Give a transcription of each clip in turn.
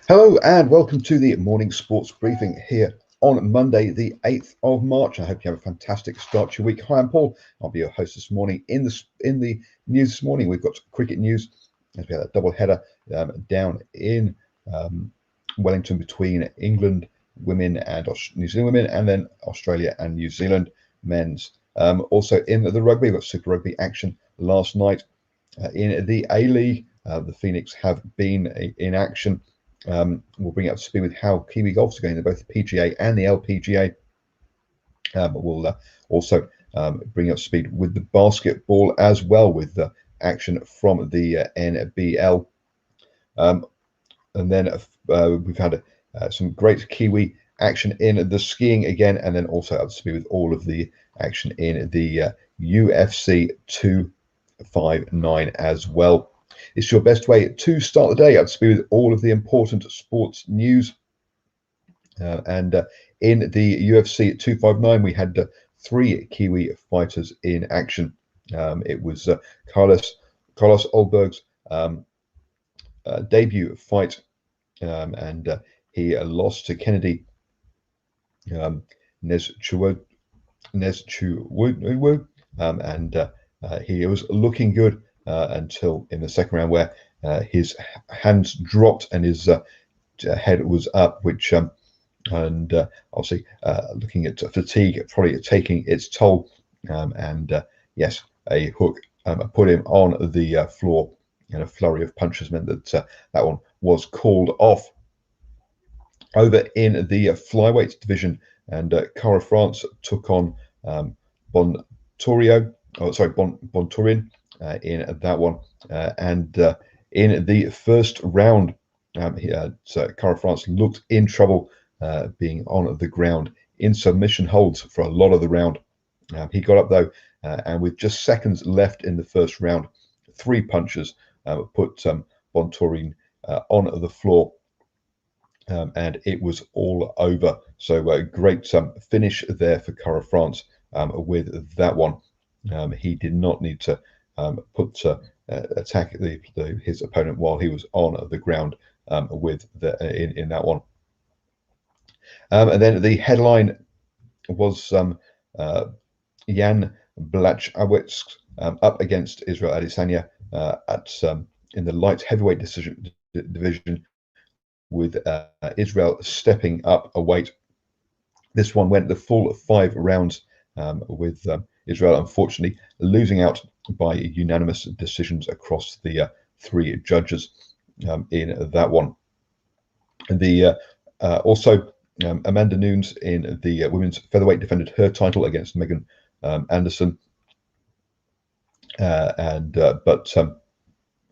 Hello and welcome to the morning sports briefing here on Monday, the 8th of March. I hope you have a fantastic start to your week. Hi, I'm Paul. I'll be your host this morning. In the news this morning, we've got cricket news as we had a double header down in Wellington between England women and New Zealand women, and then Australia and New Zealand men's. Also in the rugby, we've got Super Rugby action last night. In the A-League, the Phoenix have been in action. We'll bring you up to speed with how Kiwi golf's are going in both the PGA and the LPGA. We'll also bring you up to speed with the basketball as well, with the action from the NBL. And then we've had some great Kiwi action in the skiing again, and then also up to speed with all of the action in the UFC 259 as well. It's your best way to start the day up to speed with all of the important sports news. And in the UFC 259, we had three Kiwi fighters in action. It was Carlos Olberg's debut fight, and he lost to Kennedy Nezchuwo, and he was looking good until in the second round, where his hands dropped and his head was up, which and obviously looking at fatigue probably taking its toll, and yes, a hook put him on the floor, and a flurry of punches meant that that one was called off. Over in the flyweight division, and Cara France took on Bonturin in that one, and in the first round, Cara France looked in trouble, being on the ground in submission holds for a lot of the round. He got up though, and with just seconds left in the first round, three punches put Bonturin on the floor, and it was all over. So a great finish there for Cara France with that one. He did not need to attack his opponent while he was on the ground with in that one. And then the headline was Jan Blachowicz up against Israel Adesanya in the light heavyweight division, with Israel stepping up a weight. This one went the full 5 rounds, with Israel unfortunately losing out by unanimous decisions across the three judges in that one. The also Amanda Nunes in the women's featherweight defended her title against Megan Anderson, but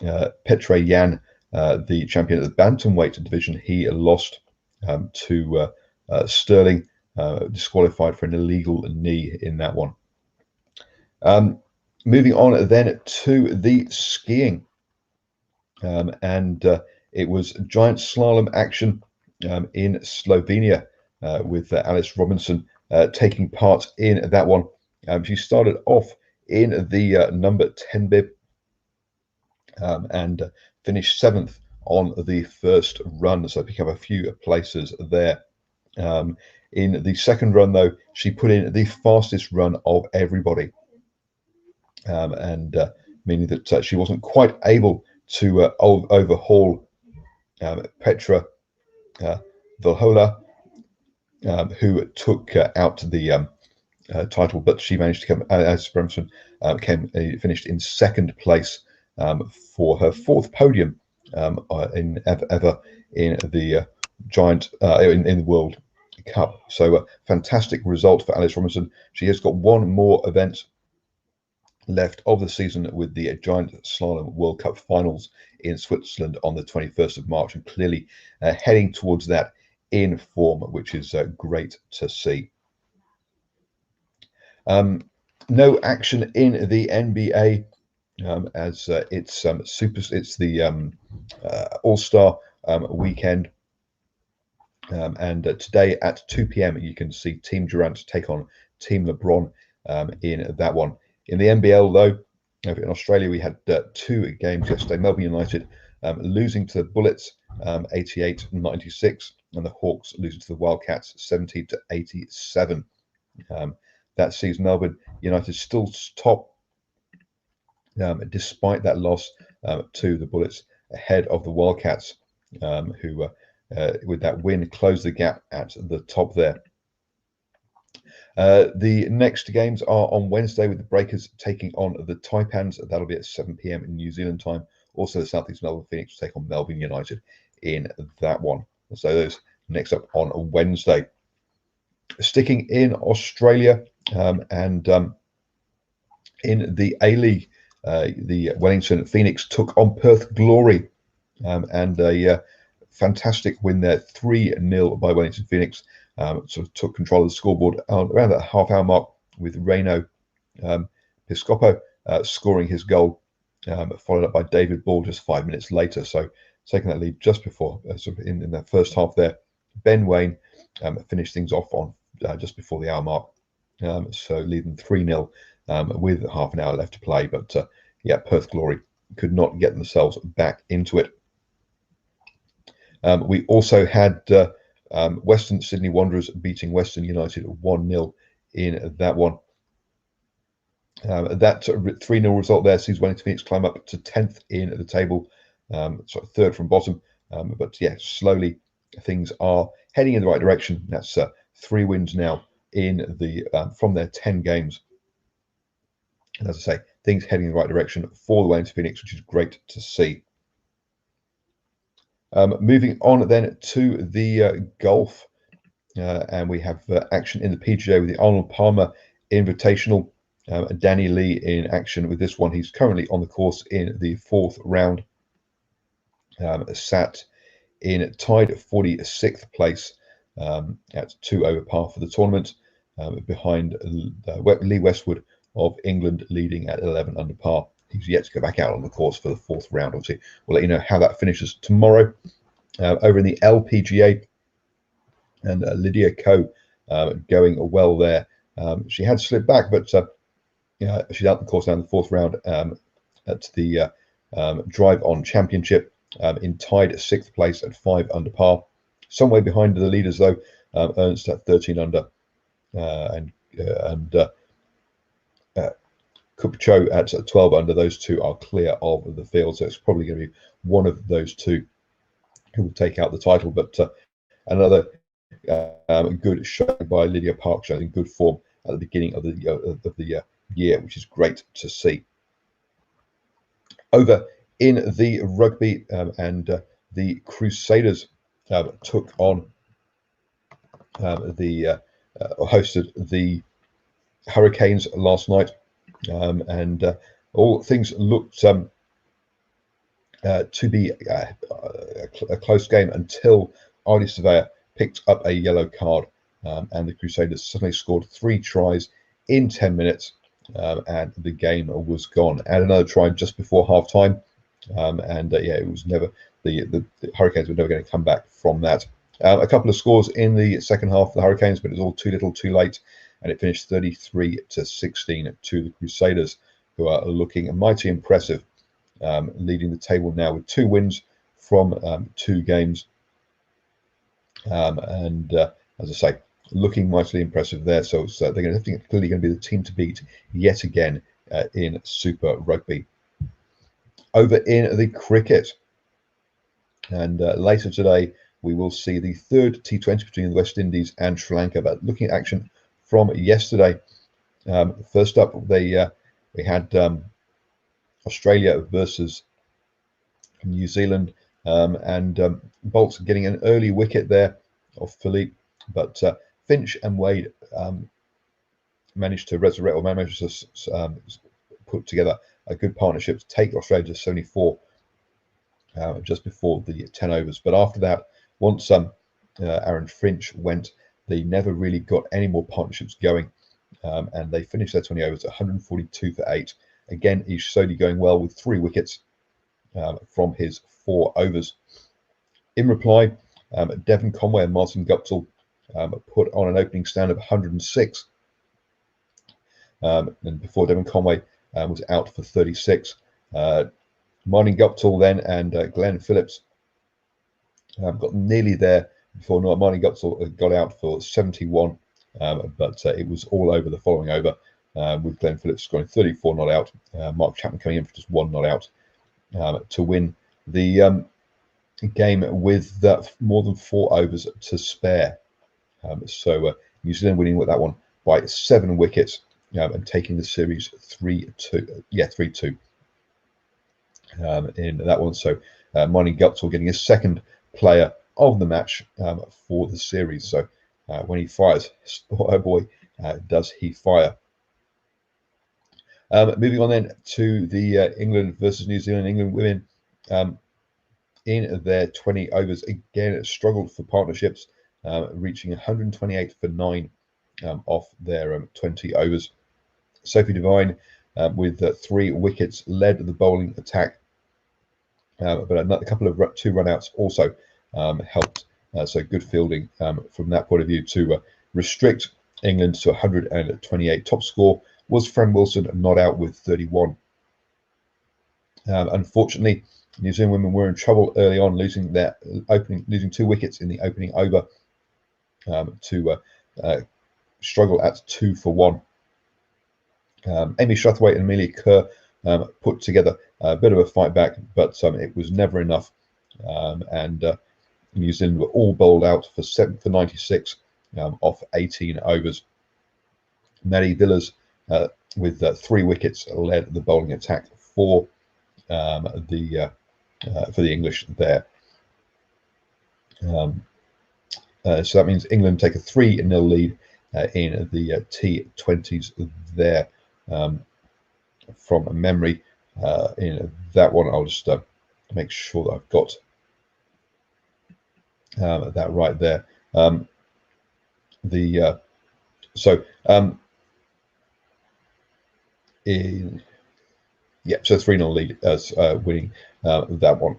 Petr Yan, the champion of the bantamweight division, he lost to Sterling, disqualified for an illegal knee in that one. Moving on then to the skiing, and it was giant slalom action in Slovenia, with Alice Robinson taking part in that one. She started off in the number 10 bib, and finished 7th on the first run, so pick up a few places there. In the second run, though, she put in the fastest run of everybody, and meaning that she wasn't quite able to overhaul Petra Vilhola, who took out the title, but she managed to come, as Bremson finished in second place for her 4th podium in ever in the giant in the World Cup. So a fantastic result for Alice Robinson. She has got one more event left of the season, with the Giant Slalom World Cup finals in Switzerland on the 21st of March, and clearly heading towards that in form, which is great to see. No action in the NBA, as it's the All-Star weekend, and today at 2 p.m. you can see Team Durant take on Team LeBron in that one. In the NBL, though, in Australia, we had 2 games yesterday. Melbourne United losing to the Bullets 88-96, and the Hawks losing to the Wildcats 70-87. That sees Melbourne United still top, despite that loss to the Bullets, ahead of the Wildcats, who with that win closed the gap at the top there. The next games are on Wednesday, with the Breakers taking on the Taipans. That'll be at 7 p.m. in New Zealand time. Also, the Southeast Melbourne Phoenix will take on Melbourne United in that one. So those next up on Wednesday. Sticking in Australia, and in the A-League, the Wellington Phoenix took on Perth Glory, and a fantastic win there, 3-0 by Wellington Phoenix. Sort of took control of the scoreboard around that half-hour mark, with Reino Piscopo scoring his goal, followed up by David Ball just 5 minutes later. So taking that lead just before, sort of in that first half there. Ben Waine finished things off on just before the hour mark, so leading 3-0 with half an hour left to play. But yeah, Perth Glory could not get themselves back into it. We also had Western Sydney Wanderers beating Western United 1-0 in that one. That 3-0 result there sees Wellington Phoenix climb up to 10th in the table, sort of third from bottom. But yeah, slowly things are heading in the right direction. That's 3 wins now in the from their 10 games. And as I say, things heading in the right direction for the Wellington Phoenix, which is great to see. Moving on then to the golf, and we have action in the PGA with the Arnold Palmer Invitational. Danny Lee in action with this one. He's currently on the course in the 4th round, sat in tied 46th place at 2 over par for the tournament, behind Lee Westwood of England leading at 11 under par. He's yet to go back out on the course for the 4th round. Obviously, we'll let you know how that finishes tomorrow. Over in the LPGA, and Lydia Ko going well there. She had slipped back, but she's out the course now in the 4th round at the Drive On Championship, in tied 6th place at 5 under par. Some way behind the leaders though, Ernst at 13 under, and Kupcho at 12 under. Those two are clear of the field, so it's probably going to be one of those two who will take out the title. But another good show by Lydia Park, showing in good form at the beginning of the year, which is great to see. Over in the rugby, and the Crusaders took on hosted the Hurricanes last night, and all things looked to be a close game until Ardy Surveyor picked up a yellow card, and the Crusaders suddenly scored 3 tries in 10 minutes, and the game was gone. And another try just before half time, and yeah, it was never the Hurricanes were never going to come back from that. A couple of scores in the second half for the Hurricanes, but it was all too little, too late, and it finished 33-16 to the Crusaders, who are looking mighty impressive, leading the table now with 2 wins from 2 games, and as I say, looking mightily impressive there. So they're clearly going to be the team to beat yet again in Super Rugby. Over in the cricket, and later today we will see the 3rd T20 between the West Indies and Sri Lanka. But looking at action from yesterday, first up we had Australia versus New Zealand, and Bolt getting an early wicket there of Philippe, but Finch and Wade managed to resurrect, or managed to put together a good partnership to take Australia to 74 just before the 10 overs. But after that, once Aaron Finch went, they never really got any more partnerships going, and they finished their 20 overs at 142 for 8. Again, Ish Sodhi going well with 3 wickets from his 4 overs. In reply, Devon Conway and Martin Guptill put on an opening stand of 106, and before Devon Conway was out for 36. Martin Guptill then and Glenn Phillips got nearly there before Martin Guptill got out for 71, but it was all over the following over with Glenn Phillips scoring 34 not out. Mark Chapman coming in for just 1 not out to win the game with more than 4 overs to spare. So New Zealand winning with that one by 7 wickets and taking the series 3-2. Yeah, 3-2 in that one. So Martin Guptill getting his second player of the match for the series. So when he fires, oh boy, does he fire. Moving on then to the England versus New Zealand. England women in their 20 overs again struggled for partnerships, reaching 128 for 9 off their 20 overs. Sophie Devine with 3 wickets led the bowling attack, but a couple of 2 run-outs also helped. So good fielding from that point of view to restrict England to 128. Top score was Fran Wilson, not out with 31. Unfortunately, New Zealand women were in trouble early on, losing 2 wickets in the opening over to struggle at 2 for 1. Amy Shuttleworth and Amelia Kerr put together a bit of a fight back, but it was never enough. And New Zealand were all bowled out for 96 off 18 overs. Maddie Villas with 3 wickets led the bowling attack for the English there. So that means England take a 3-0 lead in the T20s there. From memory, in that one, I'll just make sure that I've got that right there. So 3-0 lead as winning that one.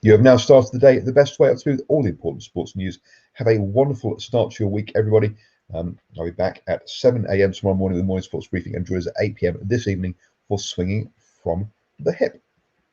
You have now started the day the best way up to all the important sports news. Have a wonderful start to your week, everybody. I'll be back at 7 a.m. tomorrow morning with the morning sports briefing, and join us at 8 p.m. this evening for Swinging from the Hip.